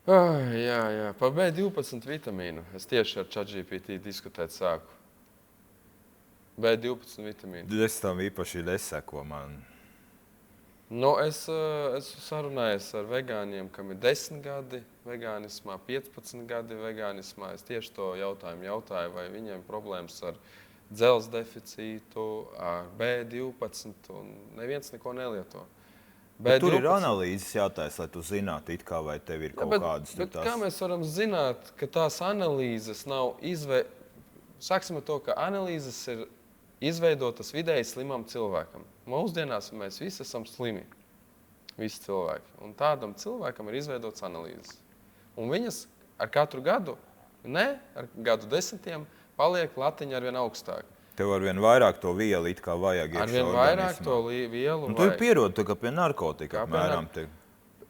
Jā, par B12 vitamīnu. Es tieši ar ChatGPT diskutēt sāku. B12 vitamīnu. Es tam īpaši neseko man. Nu, es sarunājos ar vegāniem, kam ir 10 gadi vegānismā, 15 gadi vegānismā. Es tieši to jautāju, vai viņiem problēmas ar dzelzs deficītu, ar B12, un neviens neko nelieto. Bet tur ir analīzes jātaisa, lai tu zinātu, it kā vai tev ir kaut kādas bet kā mēs varam zināt, ka tās analīzes nav Sāksim ar to, ka analīzes ir izveidotas vidēji slimam cilvēkam. Mūsdienās mēs visi esam slimi. Visi cilvēki. Un tādam cilvēkam ir izveidotas analīzes. Un viņas ar katru gadu, ar gadu 10, paliek latiņa arvien augstāk. Tev arvien vairāk to vielu it kā vajag iekšā organismā. Arvien vairāk to vielu vajag. Tu ir pierod, tā kā pie narkotika apmēram.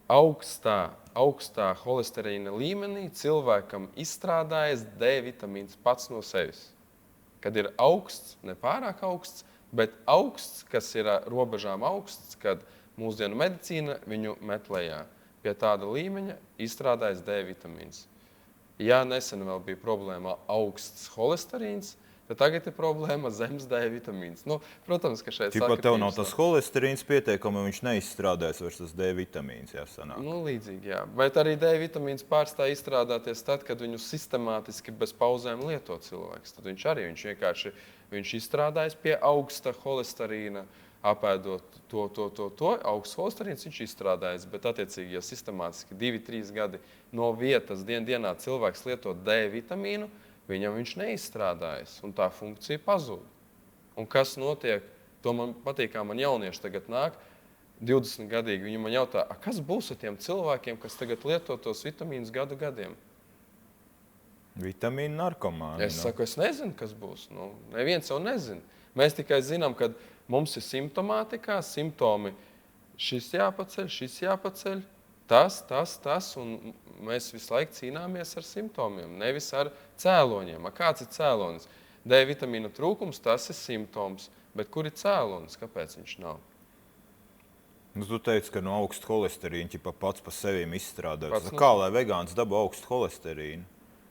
Augstā holesterīna līmenī cilvēkam izstrādājas D vitamīns pats no sevis. Kad ir augsts, ne pārāk augsts, bet augsts, kas ir robežām augsts, kad mūsdienu medicīna viņu met lejā. Pie tāda līmeņa izstrādājas D vitamīns. Ja nesen vēl bija problēma augsts holesterīns, tad tagad ir problēma zemes D vitamīns. Nu, protams, ka šeit sakritības. Tev nav tas holesterīns pietiekami, viņš neizstrādājas vairs tas D vitamīns, jāsanāk. Nu, līdzīgi, jā. Bet arī D vitamīns pārstāj izstrādāties tad, kad viņu sistemātiski bez pauzēm lieto cilvēks. Tad viņš izstrādājas pie augsta holesterīna, apēdot to augsts holesterīns, viņš izstrādājas. Bet attiecīgi, ja sistemātiski 2-3 gadi no vietas dienā cilvēks lieto D vitamīnu, viņam viņš neizstrādājas, un tā funkcija pazūd. Un kas notiek? To man patīk, kā man jaunieši tagad nāk, 20 gadīgi. Viņi man jautā, kas būs ar tiem cilvēkiem, kas tagad lieto tos vitamīnus gadiem? Vitamīnu narkomāni. Es saku, es nezinu, kas būs. Nu, neviens jau nezina. Mēs tikai zinām, ka mums ir simptomātikā, simptomi šis jāpaceļ, tas, un mēs visu laiku cīnāmies ar simptomiem, nevis ar cēloņiem. Kāds ir cēlonis? D vitamīna trūkums, tas ir simptoms, bet kur ir cēlonis? Kāpēc viņš nav? Nu, tu teici, ka no augsta holesterīna pats pa sevim izstrādājas. Kā lai vegāns dabū augstu holesterīnu?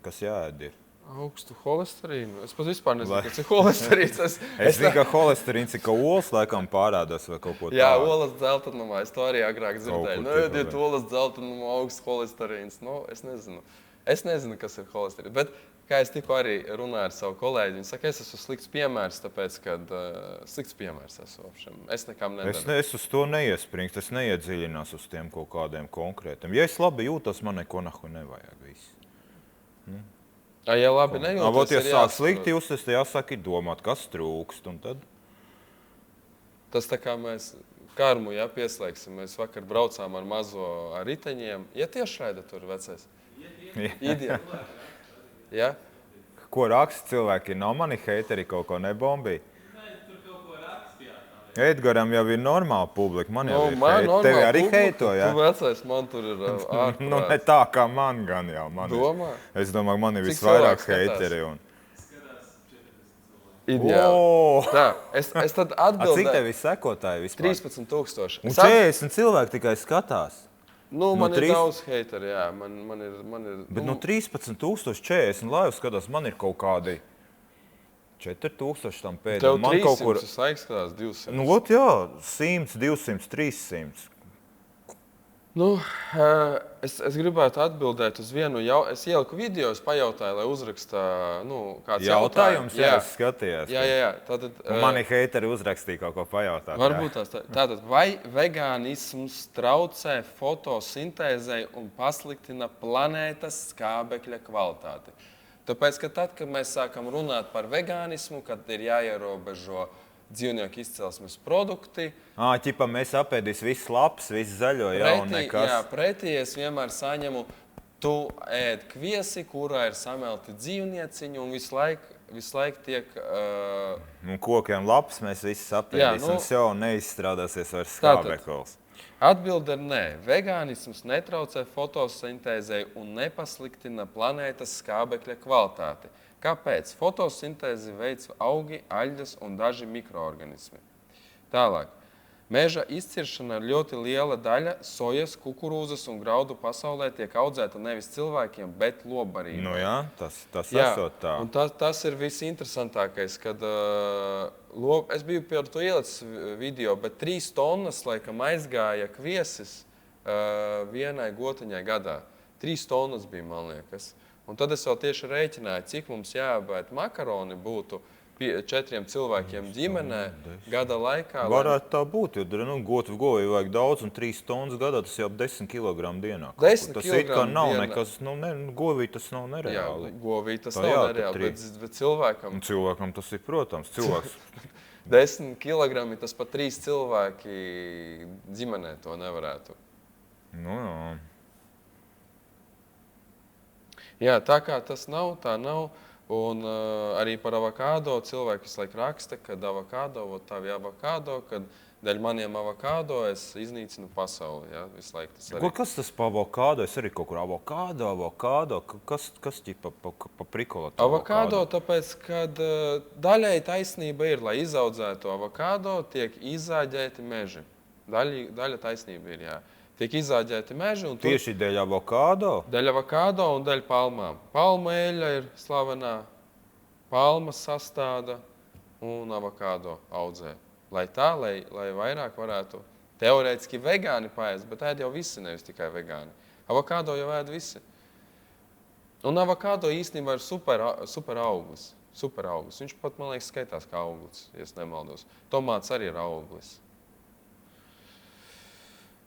Kas jāēd ir? Augstu holesterīnu? Es pat vispār nezinu, kas ir holesterīns. Es zinu, ka holesterīns ir, ka olas laikam pārādās vai kaut ko tādu. Jā, olas dzeltenumā. Es to arī agrāk dzirdēju. Ja olas dzeltenumā augsts holesterīns. Es nezinu, kas ir holesterīns. Bet, kā es tikko arī runāju ar savu kolēģi, viņi saka, es esmu slikts piemērs, tāpēc, kad slikts piemērs esmu. Es nekam nedaru. Es uz to neiespringstu, es neiedziļinās uz tiem kaut kādiem konkrētiem. Ja es labi jūtos, man neko nevajag visu. Ja labi nejūtas, ja sāk slikti justies, tad jāsaka domāt, kas trūkst, un tad? Tas tā kā mēs karmu pieslēgsim. Mēs vakar braucām ar mazo ar riteņiem. Tiešraide tur vecais? Ideāli. Ja? Ko raksta cilvēki? Nav mani heiteri kaut ko nebombī? Edgaram jau ir normāla publika, man jau ir heiteri. Tevi arī heito, jā? Tu vecais, man tur ir ārprāts. Nu, ne tā kā man gan jau. Domā? Es domāju, man ir visvairāk heiteri. Ideāli. Tā, es tad atbildēju. Cik tev ir sekotāji vispār? 13,000. Un 40 cilvēki tikai skatās. Nu, man ir daudz heiteri, jā. Man ir. Bet no 13,040 laivas skatās, man ir kaut kādi 4,000 tam pēdējiem. Tev 300, es laiks skatās 200. Nu, jā, 100, 200, 300. Nu, es gribētu atbildēt uz vienu jautājumu. Es ieliku video, es pajautāju, lai uzraksta kāds jautājums. Jā, es skatījos. Jā. Tātad, mani heiteri uzrakstīja kaut ko pajautāt. Varbūt tās. Tātad, vai vegānisms traucē fotosintēzei un pasliktina planētas skābekļa kvalitāti? Tāpēc, ka tad, kad mēs sākam runāt par vegānismu, kad ir jāierobežo dzīvnieku izcelsmes produkti. Ķipa mēs apēdīs viss labs, viss zaļo, un nekas. Jā, pretī es vienmēr saņemu, tu ēd kviesi, kurā ir samelti dzīvnieciņi, un visu laiku tiek... Kokiem labs mēs visi apēdīs, un jau neizstrādāsies vairs skābeklis. Atbilde ir nē. Vegānisms netraucē fotosintēzei un nepasliktina planētas skābekļa kvalitāti. Kāpēc? Fotosintēzi veic augi, aļģes un daži mikroorganismi. Tālāk. Meža izciršana ļoti liela daļa sojas, kukurūzas un graudu pasaulē tiek audzēta nevis cilvēkiem, bet lobarībām. Nu jā, tas esot tā. Un tas ir visinteresantākais, kad es biju par to ielicis video, bet 3 tonnas, laikam, aizgāja kviesis vienai gotiņai gadā. 3 tonnas bija, man liekas. Un tad es vēl tieši rēķināju, cik mums jābūt makaroni būtu 4 cilvēkiem ģimenē gada laikā. Varētu tā būt, jo govi vajag daudz, un 3 tonnas gadā tas jau 10 kg dienā. 10 tas kg it kā nav dienā. nekas, govī tas nav nereāli. Jā, govī tas Tā nav jā, nereāli, bet cilvēkam... Un cilvēkam tas ir, protams, cilvēks. 10 kg tas pat 3 cilvēki ģimenē to nevarētu. Nu jā. Jā, tā kā tas nav, tā nav. Un arī par avokādo cilvēki visu laiku raksta, kad avokādo, tavi avokādo, kad dēļ maniem avokādo es iznīcinu pasauli. Ja? Visu laiku tas arī. Kas tas pa avokādo? Es arī kaut kur avokādo. Kas ķipa pa prikola? Avokādo, tāpēc, kad daļai taisnība ir, lai izaudzētu avokādo, tiek izāģēti meži. Daļa taisnība ir, jā. Tiek izāģēti meži. Tieši dēļ avokādo? Dēļ avokādo un dēļ palmām. Palma eļļa ir slavenā, palmas sastāda un avokādo audzē. Lai vairāk varētu teorētiski vegāni paēst, bet ēd jau visi, nevis tikai vegāni. Avokādo jau ēd visi. Un avokādo īstenībā ir super auglis. Super auglis. Viņš pat, man liekas, skaitās kā auglis, ja es nemaldos. Tomāts arī ir auglis.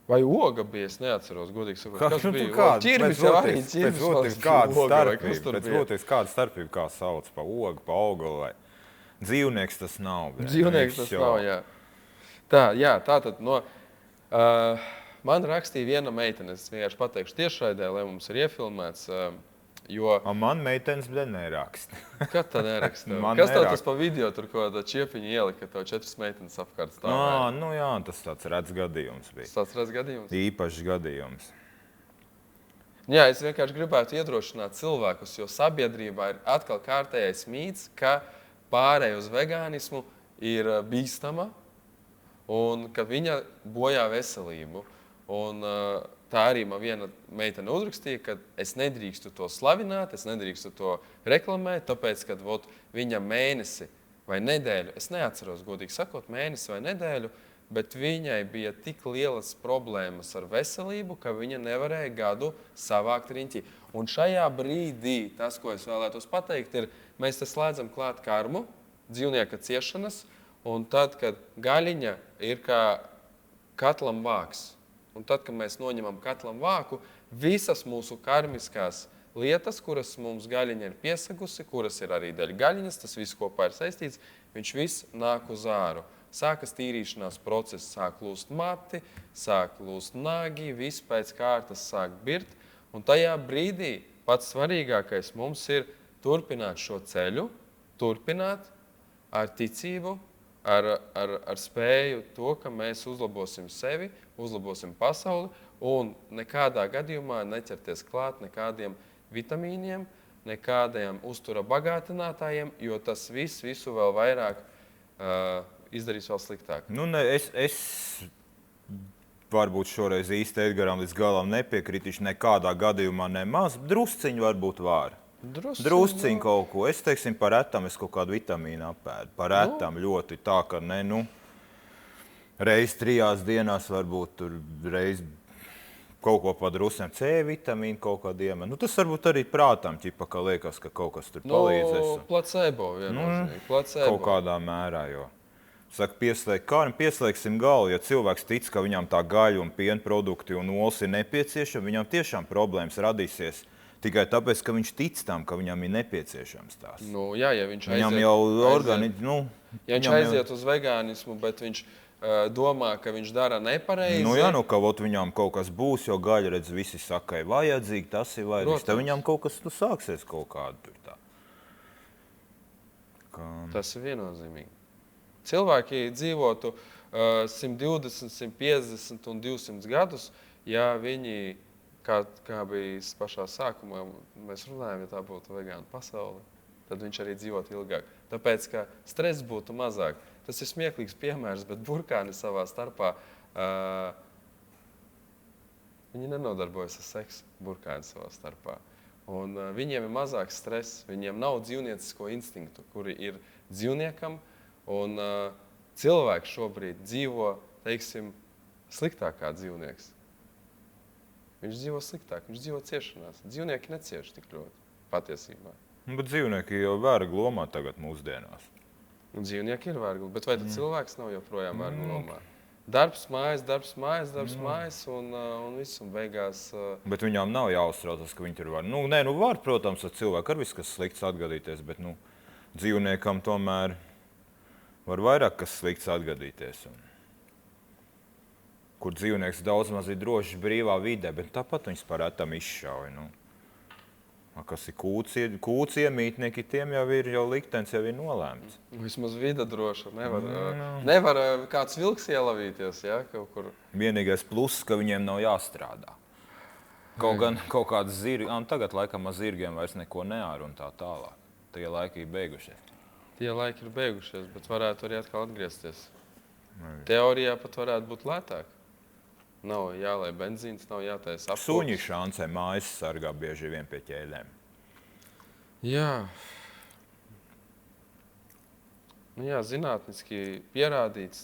Vai oga bija? Es neatceros, godīgi sakot. Kas bija? Ķirbis jau arī ķirbis. Pēc būtības kāda starpība, kā sauc pa ogu, pa auguli. Dzīvnieks tas nav. Dzīvnieks tas nav, jā. Tātad man rakstīja viena meitene, es vienkārši pateikšu tiešraidē, lai mums ir iefilmēts. Man meitenes neraksta. Kad tā neraksta? Kas tev tas pa video tur ko tā čiepiņa ielika, tev 4 meitenes apkārt stāvēja? Nu jā, tas tāds redz gadījums bija. Tas redz gadījums? Īpašs gadījums. Jā, es vienkārši gribētu iedrošināt cilvēkus, jo sabiedrībā ir atkal kārtējais mīts, ka pārēja uz vegānismu ir bīstama un ka viņa bojā veselību. Un tā arī man viena meitene uzrakstīja, ka es nedrīkstu to slavināt, es nedrīkstu to reklamēt, tāpēc, ka viņa mēnesi vai nedēļu, es neatceros, godīgi sakot, mēnesi vai nedēļu, bet viņai bija tik lielas problēmas ar veselību, ka viņa nevarēja gadu savākt riņķi. Un šajā brīdī tas, ko es vēlētos pateikt, ir, mēs te slēdzam klāt karmu, dzīvnieka ciešanas, un tad, kad gaļiņa ir kā katlam vāks, un tad, kad mēs noņemam katlam vāku, visas mūsu karmiskās lietas, kuras mums gaļiņa ir piesagusi, kuras ir arī dēļ gaļiņas, tas viss kopā ir saistīts, viņš viss nāk uz āru. Sākas tīrīšanās process, sāk lūst mati, sāk lūst nagi, viss pēc kārtas sāk birt. Un tajā brīdī pats svarīgākais mums ir turpināt šo ceļu, turpināt ar ticību, ar spēju to, ka mēs uzlabosim sevi, uzlabosim pasauli un nekādā gadījumā neķerties klāt nekādiem vitamīniem, nekādiem uztura bagātinātājiem, jo tas visu vēl vairāk izdarīs vēl sliktāk. Es varbūt šoreiz īsti Edgaram līdz galam nepiekritīšu nekādā gadījumā nemaz. Drusciņi varbūt var. Drusciņi kaut ko. Es teiksim, par retam es kaut kādu vitamīnu apēdu. Par retam ļoti tā, ka reiz 3 dienās varbūt tur reiz kaut ko padrusēm. C vitamīnu kaut kādu iemēt. Tas varbūt arī prātam ķipa, ka liekas, ka kaut kas tur palīdzēs. Placebo viennozīmīgi. Placebo. Kaut kādā mērā, jo. Saka, pieslēgsim galvu, ja cilvēks tic, ka viņam tā gaļa un piena produkti un olas ir nepieciešama, viņam tiešām problēmas radīsies tikai tāpēc, ka viņš tic tam, ka viņam ir nepieciešams tās. Ja viņš aiziet uz vegānismu, bet viņš domā, ka viņš dara nepareizi. Ka viņam kaut kas būs, jo gaļa, redz, visi saka, ir vajadzīgi, tas ir vajadzīgs. Tad viņam kaut kas sāksies kaut kādu tur tā. Tas ir viennozīmīgi. Cilvēki dzīvotu 120, 150 un 200 gadus, ja viņi, kā bija pašā sākumā, mēs runājam, ja tā būtu vegāna pasaule, tad viņš arī dzīvotu ilgāk. Tāpēc, ka stress būtu mazāk. tas ir smieklīgs piemērs, bet burkāni savā starpā, viņi nenodarbojas ar seksu, burkāni savā starpā. Un viņiem ir mazāks stress, viņiem nav dzīvniecisko instinktu, kuri ir dzīvniekam, un cilvēks šobrīd dzīvo, teiksim, sliktāk kā dzīvnieks. Viņš dzīvo sliktāk, viņš dzīvo ciešanās. Dzīvnieki necieš tik ļoti, patiesībā. Bet dzīvnieki jau vērga lomā tagad mūsdienās. Un dzīvnieki ir vērgli, bet vai tad cilvēks nav joprojām vērgli lomā? Darbs mājas, un viss, un beigās... Bet viņām nav jāuztraucas, ka viņi tur var. Var, protams, ar cilvēku ar viss, kas slikts atgadīties, bet, dzīvniekam tomēr var vairāk kas slikts atgadīties. Kur dzīvnieks daudz maz ir drošs brīvā vidē, bet tāpat viņus par etam izšauj. Kas ir kūci iemītnieki, tiem jau liktenis jau ir nolēmts. Vismaz vida droša. Nevar kāds vilks ielavīties, ja, kaut kur. Vienīgais pluss, ka viņiem nav jāstrādā. Kaut gan kaut kāds zirgi, tagad laikam ar zirgiem vairs neko neār un tā tālāk. Tie laiki ir beigušies. Tie laiki ir beigušies, bet varētu arī atkal atgriezties. Teorijā pat varētu būt lētāk. Nav jālai benzīns, nav jātaisa apkopes. Suņi šancē mājas sargā bieži vien pie ķēdēm. Jā. Zinātniski pierādīts,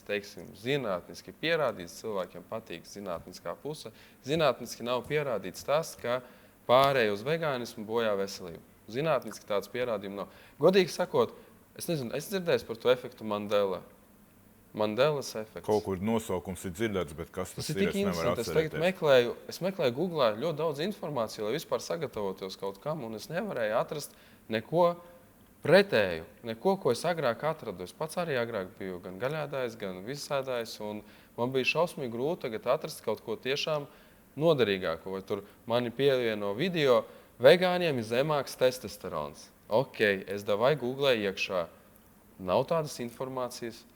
cilvēkiem patīk zinātniskā puse. Zinātniski nav pierādīts tas, ka pārēj uz vegānismu bojā veselību. Zinātniski tāds pierādījums nav. Godīgi sakot, es nezinu, es dzirdēju par to efektu Mandela. Mandelas efekts. Kaut kur nosaukums ir dzirdēts, bet kas tas ir, es nevaru atcerēties. Es meklēju Googlā ļoti daudz informāciju, lai vispār sagatavotos kaut kam, un es nevarēju atrast neko pretēju, neko, ko es agrāk atradu. Es pats arī agrāk biju gan gaļādājs, gan visādājs, un man bija šausmīgi grūti tagad atrast kaut ko tiešām noderīgāko. Vai tur mani pievieno video, vegāniem ir zemāks testosterons. Ok, es davai googlēju iekšā. Nav tādas informācijas.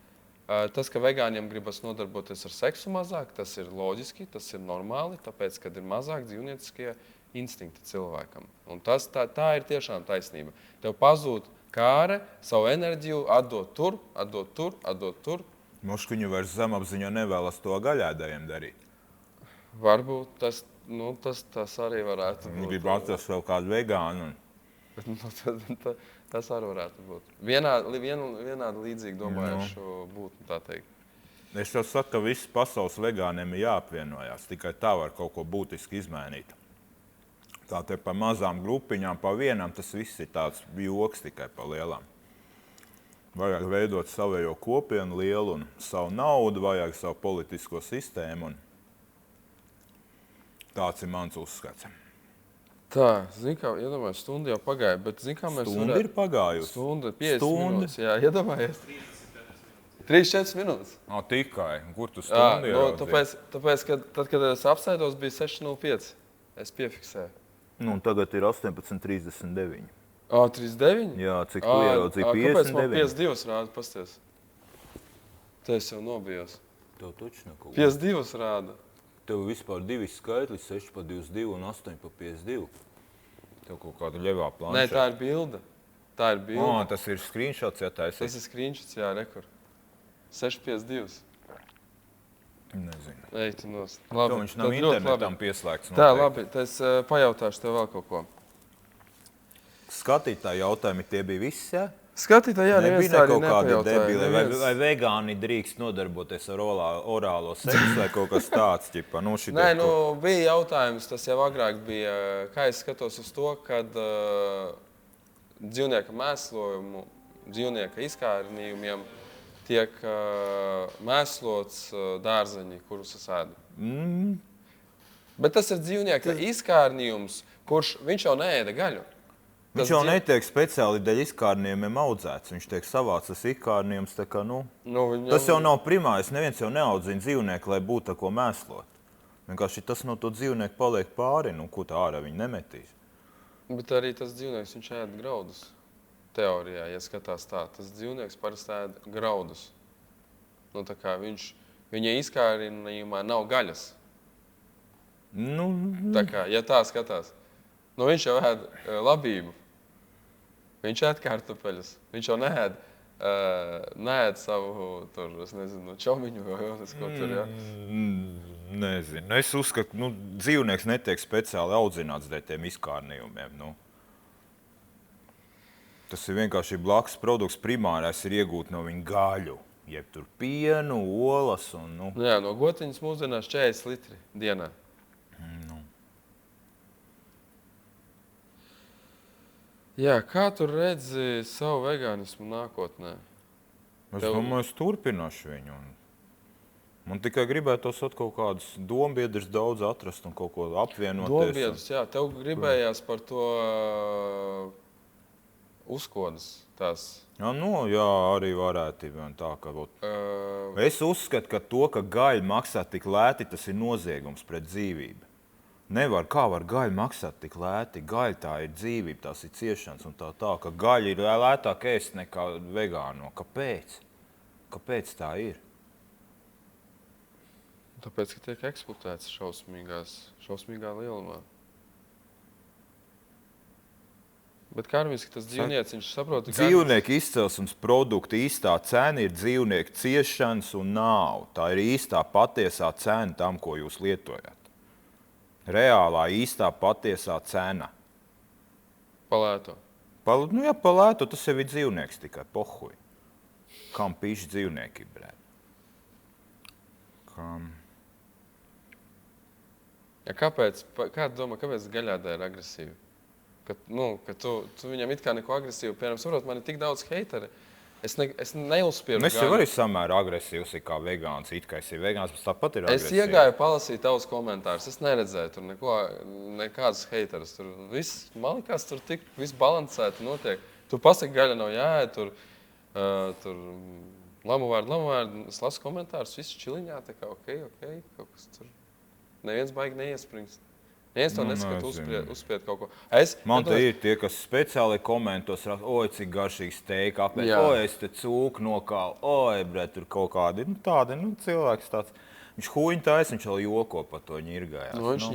Tas, ka vegāņiem gribas nodarboties ar seksu mazāk, tas ir loģiski, tas ir normāli, tāpēc, kad ir mazāk dzīvnieciskie instinkti cilvēkam. Un tā ir tiešām taisnība. Tev pazūd kāre, savu enerģiju atdot tur. Moški viņu vairs zemapziņā nevēlas to gaļādājiem darīt. Varbūt tas arī varētu būt. Viņi grib atrast vēl kādu vegānu. Tas arī varētu būt. Vienādi līdzīgi domājuši būtu, tā teikt. Es jau saku, ka visi pasaules vegāniem ir jāapvienojās. Tikai tā var kaut ko būtiski izmainīt. Tā te pa mazām grupiņām, pa vienam, tas viss ir tāds joks tikai pa lielām. Vajag veidot savējo kopienu lielu un savu naudu, vajag savu politisko sistēmu. Tāds ir mans uzskats. Tā, kā, iedomājies, stunda jau pagāja, bet, kā mēs stunda ir pagājusi. Stunda, 50 minūtes, jā, iedomājies. 3-4 minūtes. Tikai, kur tu stundu ieraudzīji? Tāpēc, kad es apsēdos, bija 6:05. Es piefiksēju. Tagad ir 18:39. 39? Jā, cik tu ieraudzīji? 59? Kāpēc man 52 rāda, pasties? Te es jau nobijos. Tev taču neko. 52 rāda. Tev vispār divi skaitļi, 6/22 un 8/52. Tev kaut kāda ļevā planša. Nē, tā ir bilde. Tas ir screenshots, ja taisīs. Tas ir screenshots, jā, rekur. 6/52. Nezinu. Ej, tu nost. Labi, viņš nav internetam pieslēgts. Tā, labi, es pajautāšu tev vēl kaut ko. Skatītāji jautājumi, tie bija viss, jā? Skatītāji, jā, neviens tā arī nepajautāja. Vai vegāni drīkst nodarboties ar orālo seksu vai kaut kas tāds? Nē, bija jautājums, tas jau agrāk bija. Kā es skatos uz to, kad dzīvnieka mēslojumu, dzīvnieka izkārnījumiem tiek mēslots dārzeņi, kurus es ēdu. Bet tas ir dzīvnieka izkārnījums, kurš viņš jau neēda gaļu. Viņš jau netiek speciāli dēļ izkārnījumiem audzēts. Viņš tiek savācis izkārnījums. Tas jau nav primārs. Neviens jau neaudzina dzīvnieku, lai būtu ko mēslot. Vienkārši tas no to dzīvnieku paliek pāri, ko tā ārā viņi nemetīs. Bet arī tas dzīvnieks, viņš ēd graudus. Teorijā, ja skatās tā, tas dzīvnieks parasti ēd graudus. Viņa izkārījumā nav gaļas. Tā kā, ja tā skatās. Viņš jau ēd labību. Viņš ēd kartupeļus. Viņš jau neēd neēd savu tur, es nezinu, čomiņu vai ko tur, ja? Nezinu. Es uzskatu, ka dzīvnieks netiek speciāli audzināts dēļ tiem izkārnījumiem. Tas ir vienkārši blakus produkts. Primārais ir iegūt no viņa gaļu, jeb tur pienu, olas. Jā, no gotiņas mūsdienās 40 litri dienā. Jā, kā tu redzi savu vegānismu nākotnē? Es domāju, es turpināšu viņu. Man tikai gribētos kaut kādus dombiedrus daudz atrast un kaut ko apvienoties. Dombiedrus, jā. Tev gribējās par to uzkodas tās. Jā, arī varētu. Tā, ka, es uzskatu, ka to, ka gaļa maksā tik lēti, tas ir noziegums pret dzīvību. Kā var gaļa maksāt tik lēti? Gaļa tā ir dzīvība, tās ir ciešanas un tā, ka gaļa ir lētāk ēst nekā vegāno. Kāpēc? Kāpēc tā ir? Tāpēc, ka tiek eksploatēts šausmīgā lielumā. Bet karmiski tas dzīvnieks, viņš saprot, ka dzīvnieku izcelsmes produkta īstā cena ir dzīvnieku ciešanas un nāve. Tā ir īstā patiesā cena tam, ko jūs lietojat. Reālā, īstā, patiesā cena. Palēto. Jā, palēto, tas jau ir dzīvnieks tikai, pohuj. Kam pīši dzīvnieki, brēd? Kam? Ja, kāda domā, kāpēc gaļādā ir agresīva? Ka tu viņam it kā neko agresīvu, piemēram, saprot, man ir tik daudz heiteri. Es neuzspieru Es jau arī samērā agresīvs kā vegāns, it kā es ir vegāns, bet tāpat ir agresīvs. Es iegāju palasīt tavus komentārus, es neredzēju tur nekādas heiterus. Tur viss, man likās, tur tik viss balansēti notiek. Tu pasaki, gaļa nav jāēd, tur lamu vārdu. Es lasu komentārus, viss čiliņā, tā kā ok, kaut kas tur. Neviens baigi neiesprings. Neviens to neskatu uzspied kaut ko. Man te ir tie, kas speciāli komentos raksta, cik garšīgi steika apēst, es te cūku nokālu, tur kaut kādi, tādi, cilvēks tāds. Viņš huņi taisa, viņš vēl joko par to ņirgājās. Viņš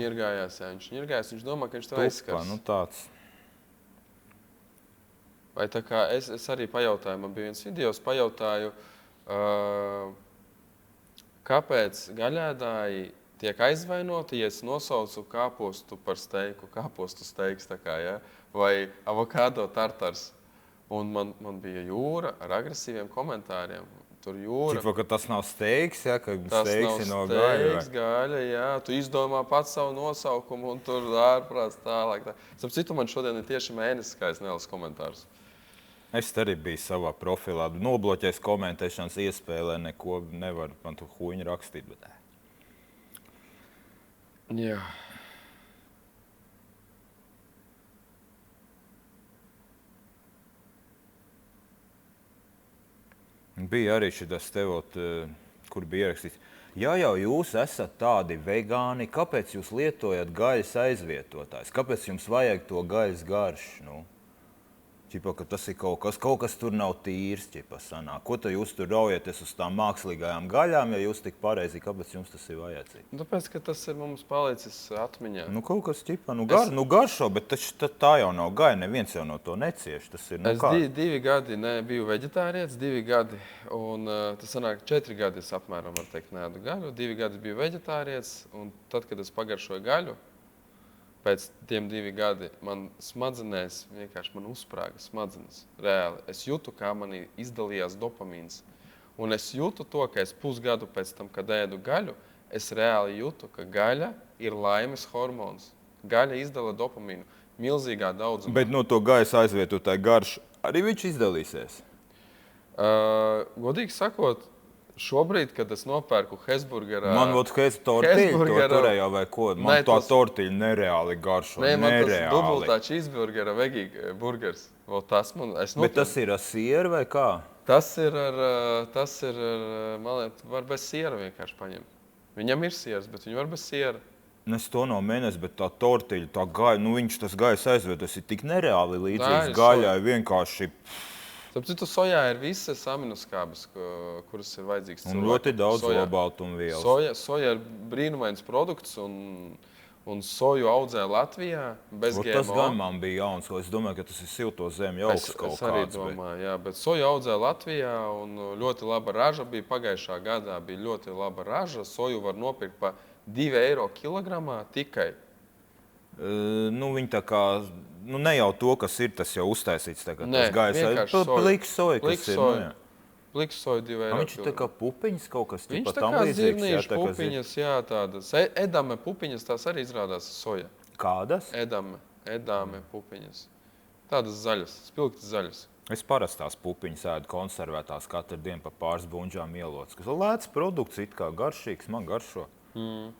ņirgājās, viņš domā, ka viņš to aizskars. Tāds. Vai tā kā es arī pajautāju, man bija viens videos, pajautāju, kāpēc gaļēdāji tiek aizvainoti, ja es nosaucu kāpostu par steiku, kāpostu steiks, tā kā, ja? Vai avokado tartars. Un man bija jūra ar agresīviem komentāriem. Tur jūra. Ka tas nav steiks, ja? Ka tas steiks ir no gaļa. Tas nav steiks, gaļa, jā. Tu izdomā pats savu nosaukumu un tur ārprāts tālāk. Starp citu, man šodien ir tieši mēnesis, kā es nelasu komentārus. Es arī biju savā profilā. Nobloķēs komentēšanas iespēlē, neko nevar man tu huņu rakstīt, bet jā. Bija arī šitas tevot, kur bija ierakstīts. Ja jau jūs esat tādi vegāni, kāpēc jūs lietojat gaļas aizvietotājs? Kāpēc jums vajag to gaļas garšu? Ka tas ir kaut kas tur nav tīrs, sanāk. Ko tad jūs tur raujaties uz tām mākslīgajām gaļām, ja jūs tik pareizi, kāpēc jums tas ir vajadzīgs? Tāpēc, ka tas ir mums palicis atmiņā. Kaut kas garšo, bet tā jau nav gaļa, neviens jau no to necieš. Tas ir, es 2 gadi biju veģetārietis, 2 gadi, un tas sanāk 4 gadi es apmēram, var teikt, neēdu gaļu. 2 gadi biju veģetārietis, un tad, kad es pagaršoju gaļu, pēc tiem 2 gadi man smadzenēs vienkārši man uzsprāga smadzenes. Reāli. Es jūtu, kā manī izdalījās dopamīns. Un es jūtu to, ka es pusgadu pēc tam, kad ēdu gaļu, es reāli jūtu, ka gaļa ir laimes hormons. Gaļa izdala dopamīnu milzīgā daudzumā. Bet no to gaļas aizvietotāju garšu arī viņš izdalīsies? Godīgi sakot, šobrīd, kad es nopērku Hesburgerā... Man tortiļu to turējā vai ko? Man tā tortiļa nereāli garšo. Nē, man tas dubultā cheeseburgera vegīgi burgers. Bet tas ir ar sieru vai kā? Tas ir man liekas, var bez siera vienkārši paņemt. Viņam ir sieras, bet viņi var bez siera. Es to nav mēnesi, bet tā tortiļa, tā gaļa, viņš tas gaļas aizvietos ir tik nereāli līdzīgs gaļai, vienkārši... Tāpēc citu sojā ir visas aminoskābes, kuras ir vajadzīgas cilvēkam. Un ļoti daudz olbaltumvielas. Soja ir brīnumains produkts, un un soju audzē Latvijā bez GMO. Tas gan man bija jauns, es domāju, ka tas ir silto zemju augsts kaut kāds. Es arī domāju, jā, bet soju audzē Latvijā un ļoti laba raža bija pagājušā gadā. Bija ļoti laba raža. Soju var nopirkt pa 2 eiro kilogramā tikai. Viņi tā kā, ne jau to, kas ir, tas jau uztaisīts tagad. Nē, vienkārši soja. Pliks soja, kas ir. Pliks soja 2 eiro. Viņš ir tā kā pupiņas kaut kas. Viņš tā kā zirnīšu pupiņas, jā, tādas. Edame pupiņas, tās arī izrādās soja. Kādas? Edame pupiņas. Tādas zaļas, spilgtas zaļas. Es parastās pupiņas ēdu konservētās katru dienu pa pāris bunžām ielots. Kas lēts produkts, it kā garšīgs, man garšo. Nav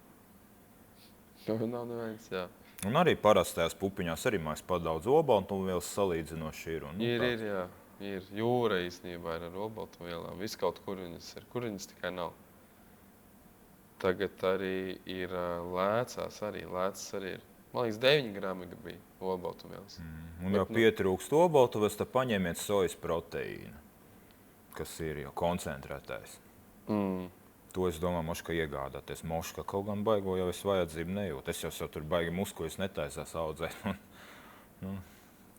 neviens, jā. Un arī parastajās pupiņās arī mēs padaudz obaltumvielas salīdzinoši ir. Ir, jā. Ir jūra īstenībā ir ar obaltumvielām. Viss kaut kur viņas ir. Kur viņas tikai nav. Tagad arī ir lēcās arī. Lēcas arī ir. Man liekas, 9 grami bija obaltumvielas. Un jau pietrūkst obaltumvielas, tad paņemiet sojas proteīnu, kas ir jau koncentrētais. To es domāju, moška iegādāties. Moška kaut gan baigo jau es vajadzību nejūt. Es jau tur baigi muskuļus netaisās audzēt.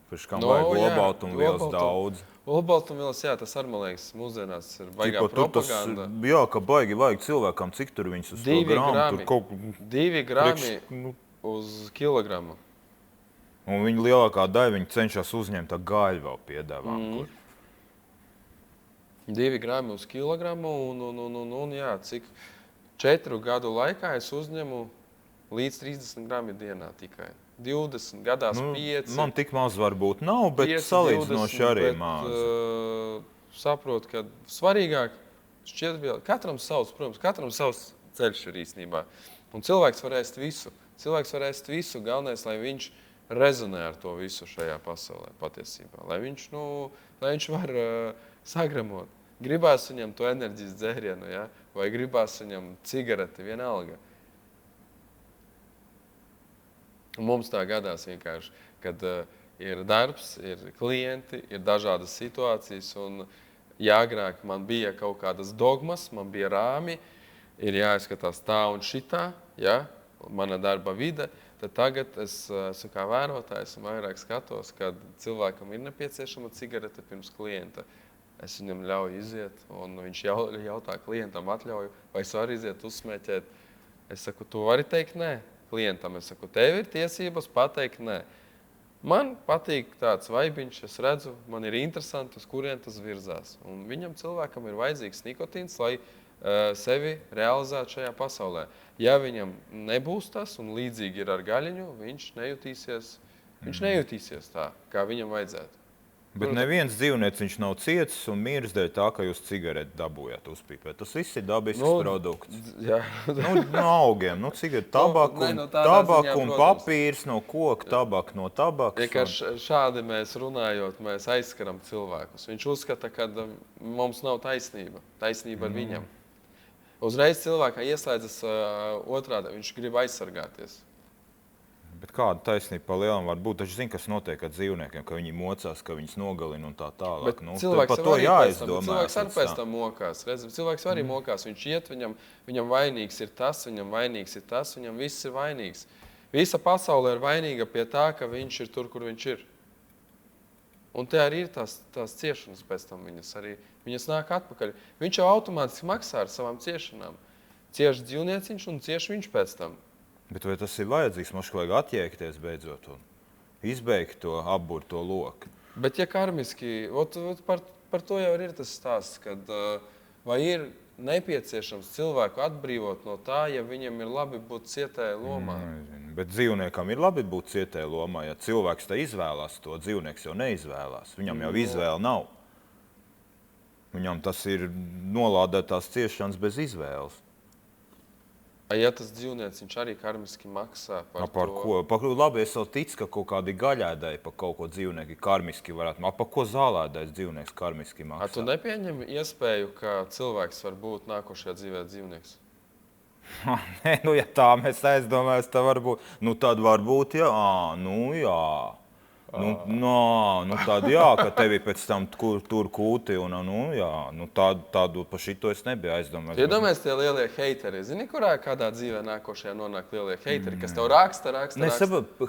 Pirms kam vajag obaltumvielas daudz. Obaltumvielas, jā, tas arī, man liekas, mūsdienās ir baigā propaganda. Jā, ka baigi vajag cilvēkam, cik tur viņus uz 2 gramu. 2 grami uz kilogramu. Un viņa lielākā daļa viņi cenšas uzņemt tā gaļu vēl piedāvām. 2 grami uz kilogramu un jā, cik 4 gadu laikā es uzņemu līdz 30 grami dienā tikai. 20, gadās 5. Man tik maz varbūt nav, bet 5, salīdzinoši 20, arī maz. Saprotu, ka svarīgāk šķiet vēl katram savs, protams, katram savs ceļš ir īstenībā. Un cilvēks var ēst visu. Cilvēks var ēst visu, galvenais, lai viņš rezonē ar to visu šajā pasaulē patiesībā. Lai viņš var sagramot. Gribās viņam to enerģijas dzērienu, ja? Vai gribās viņam cigareti, vienalga. Mums tā gadās vienkārši, kad ir darbs, ir klienti, ir dažādas situācijas. Un agrāk man bija kaut kādas dogmas, man bija rāmi, ir jāizskatās tā un šitā, ja? Mana darba vide. Tad tagad es esmu kā vērotājs un vairāk skatos, kad cilvēkam ir nepieciešama cigarete pirms klienta. Es viņam ļauju iziet, un viņš jautā klientam atļauju, vai es varu iziet uzsmēķēt. Es saku, tu vari teikt nē klientam. Es saku, tev ir tiesības pateikt nē. Man patīk tāds vaibiņš, es redzu, man ir interesanti, uz kurien tas virzās. Un viņam cilvēkam ir vajadzīgs nikotīns, lai sevi realizētu šajā pasaulē. Ja viņam nebūs tas, un līdzīgi ir ar gaļiņu, viņš nejutīsies tā, kā viņam vajadzētu. Bet neviens dzīvnieks viņš nav cietis un miris dēļ tā, ka jūs cigareti dabūjāt uzpīpēt. Tas viss ir dabisks produkts. Jā. No augiem, cigareti, tabaku un papīrs no koka, tabaku no tabakas. Vienkārši šādi mēs runājot, mēs aizskaram cilvēkus. Viņš uzskata, ka mums nav taisnība. Taisnība ar viņam. Uzreiz cilvēkā ieslēdzas otrādi, viņš grib aizsargāties. Bet kāda taisnība pa lielam var būt? Taču zina, kas notiek ar dzīvniekiem, ka viņi mocās, ka viņus nogalina un tā tālāk. Cilvēks to jāizdomā. Cilvēks arī pēc tam mokās. Cilvēks arī mokās. Viņš iet, viņam vainīgs ir tas, viņam viss ir vainīgs. Visa pasaule ir vainīga pie tā, ka viņš ir tur, kur viņš ir. Un te arī ir tās ciešanas pēc tam viņas nāk atpakaļ. Viņš jau automātiski maksā ar savām ciešanām. Cieš dzīvnieciņš un cieš viņš pēc tam. Bet vai tas ir vajadzīgs? Mums vajag atjēgties beidzot un izbeigt to apburto loku. Bet ja karmiski, par to jau ir tas stāsts, kad vai ir nepieciešams cilvēku atbrīvot no tā, ja viņam ir labi būt cietēja lomā? Bet dzīvniekam ir labi būt cietēja lomā, ja cilvēks tā izvēlās to, dzīvnieks jau neizvēlās. Viņam jau izvēle nav. Viņam tas ir nolādētās ciešanas bez izvēles. Ja tas dzīvnieks, viņš arī karmiski maksā par ko? Labi, es vēl ticu, ka kaut kādi gaļēdēji par kaut ko dzīvnieki karmiski varētu maksāt. Par ko zālēdējs dzīvnieks karmiski maksā? Tu nepieņem iespēju, ka cilvēks var būt nākošajā dzīvē dzīvnieks? Nē, ja tā mēs aizdomājamies, tā var būt. Tad var būt, jā. Tāda jā, ka tevi pēc tam tur kūti un tādu pa šito es nebiju aizdomājis. Iedomājies tie lielie heiteri. Zini, kādā dzīvē nākošajā nonāk lielie heiteri, kas tev raksta.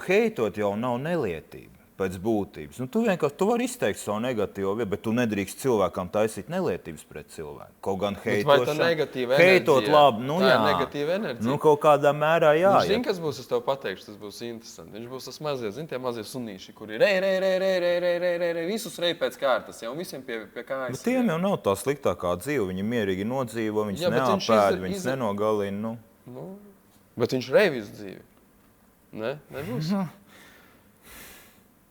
Heitot jau nav nelietība pēc būtības. Tu vienkārši vari izteikt savu negatīvo vietu, bet tu nedrīkst cilvēkam taisīt nelietības pret cilvēku. Kaut gan heitot labi, negatīva enerģija. Kaut kādā mērā jā. Viņš zina, kas būs, es tev pateikšu, tas būs interesanti. Viņš būs tas mazie, tie mazie sunīši, kuri rei, visus rei pēc kārtas, jau visiem pie kājas. Bet tiem jau nav tā sliktākā dzīve, viņi mierīgi nodzīvo, viņus neapēd, viņus nenogalina. Bet viņš rei visu dzīvi. Nebūs?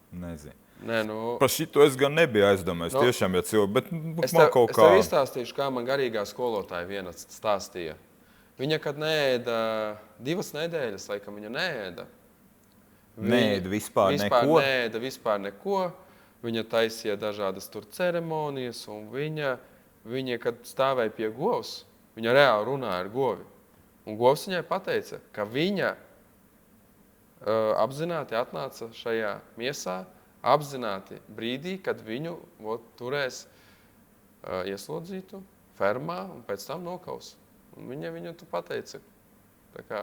Nezinu. Par šito es gan nebiju aizdomājis. Tiešām, ja cilvēki, bet es tev izstāstīšu, kā man garīgā skolotāja viena stāstīja. Viņa, kad neēda 2 nedēļas, laikam viņa neēda. Neēda vispār neko. Viņa taisīja dažādas tur ceremonijas, un viņa, kad stāvēja pie govs, viņa reāli runāja ar govi. Un govs viņai pateica, ka viņa apzināti atnāca šajā miesā, apzināti brīdī, kad viņu turēs ieslodzītu fermā un pēc tam nokaus. Un viņa viņu tu pateica tā kā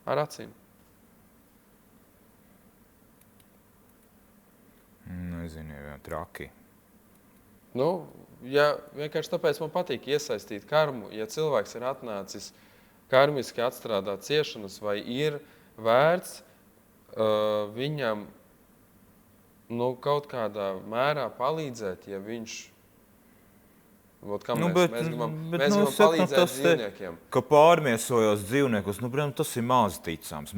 ar acīm. Nezinu, jau traki. Ja vienkārši tāpēc man patīk iesaistīt karmu, ja cilvēks ir atnācis karmiski atstrādāt ciešanas vai ir vērts viņam kaut kādā mērā palīdzēt, ja viņš... Mēs gribam palīdzēt dzīvniekiem. Ka pārmiesojos dzīvniekus, tas ir maz ticams.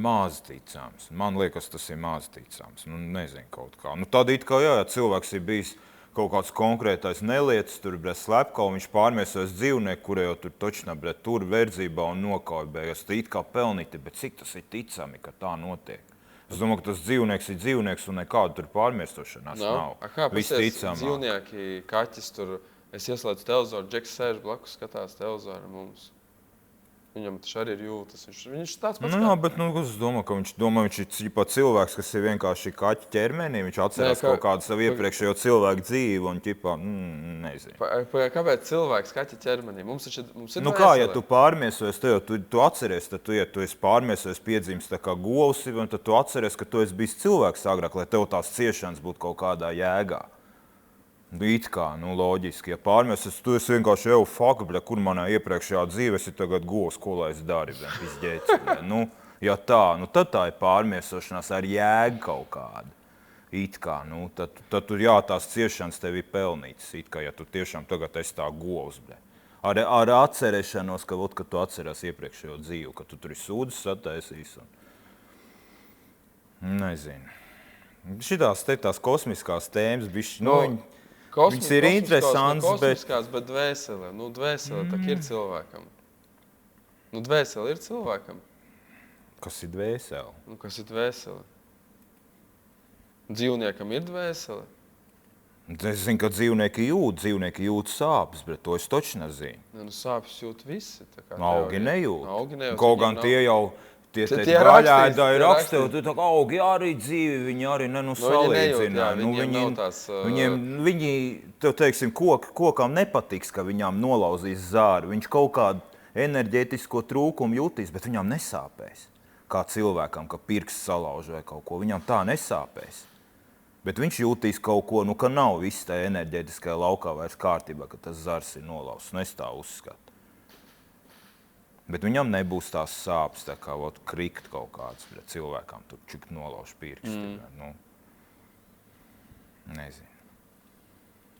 Man liekas, tas ir maz ticams. Nezinu kaut kā. Tad it kā jā, cilvēks ir bijis kaut kāds konkrētais nelietis, tur slepkava, viņš pārmiesojas dzīvnieku, kurē jau tur točnā, tur verdzībā un nokauj beigās. Tā it kā pelnīti, bet cik tas ir ticami, ka tā notiek? Es domāju, ka tas dzīvnieks ir dzīvnieks un nekādu tur pārmiesošanās nav. Viss ticamāk. Dzīvnieki, kaķis tur, es ieslēdzu televizoru, Džeks sēž blakus, skatās televizoru mums. Viņam taču arī ir jūtas. Viņš tāds pats kā... Bet es domāju, ka viņš ir cilvēks, kas ir vienkārši kaķa ķermenī. Viņš atcerās kaut kādu savu iepriekšējo cilvēku dzīvi un nezinu. Kāpēc cilvēks kaķa ķermenī? Mums ir kā, ja tu pārmiesojies, tu atceries, tad ja tu esi pārmiesojies, piedzimst tā kā govs, tad tu atceries, ka tu esi bijis cilvēks agrāk, lai tev tās ciešanas būtu kaut kādā jēgā. It kā, loģiski, ja pārmēs, tu esi vienkārši kur manā iepriekšējā dzīve esi tagad govs, ko lai es dari, ja tā, tad tā ir pārmiesošanās ar jēgu kaut kādu. It kā, tad tu, jā, tās ciešanas tev ir pelnītas, it kā, ja tu tiešām tagad esi tā govs, ar atcerēšanos, ka tu atceries iepriekšējo dzīvi, ka tu tur ir sūdzes sataisījis un nezinu. Šitās tās kosmiskās tēmas, viņas ir interesants, bet dvēsele. Dvēsele tā ir cilvēkam. Dvēsele ir cilvēkam. Kas ir dvēsele? Kas ir dvēsele? Dzīvniekam ir dvēsele? Es zinu, ka dzīvnieki jūt sāpes, bet to es taču nezinu. Sāpes jūt visi. Augi nejūt. Kaut gan tie jau... Tie gaļēdāji rakstīja, ka augi arī dzīvi, viņi arī salīdzina. Viņi, teiksim, kokam nepatiks, ka viņām nolauzīs zāri. Viņš kaut kādu enerģētisko trūkumu jutīs, bet viņām nesāpēs. Kā cilvēkam, ka pirksts salauž vai kaut ko, viņām tā nesāpēs. Bet viņš jūtīs kaut ko, ka nav viss tā enerģētiskajā laukā vairs kārtībā, ka tas zars ir nolauzts. Es tā uzskatu. Bet viņam nebūs tās sāpes, tā kā krikt kaut kāds pret cilvēkam, tur čik nolauž pirksti. Nezinu.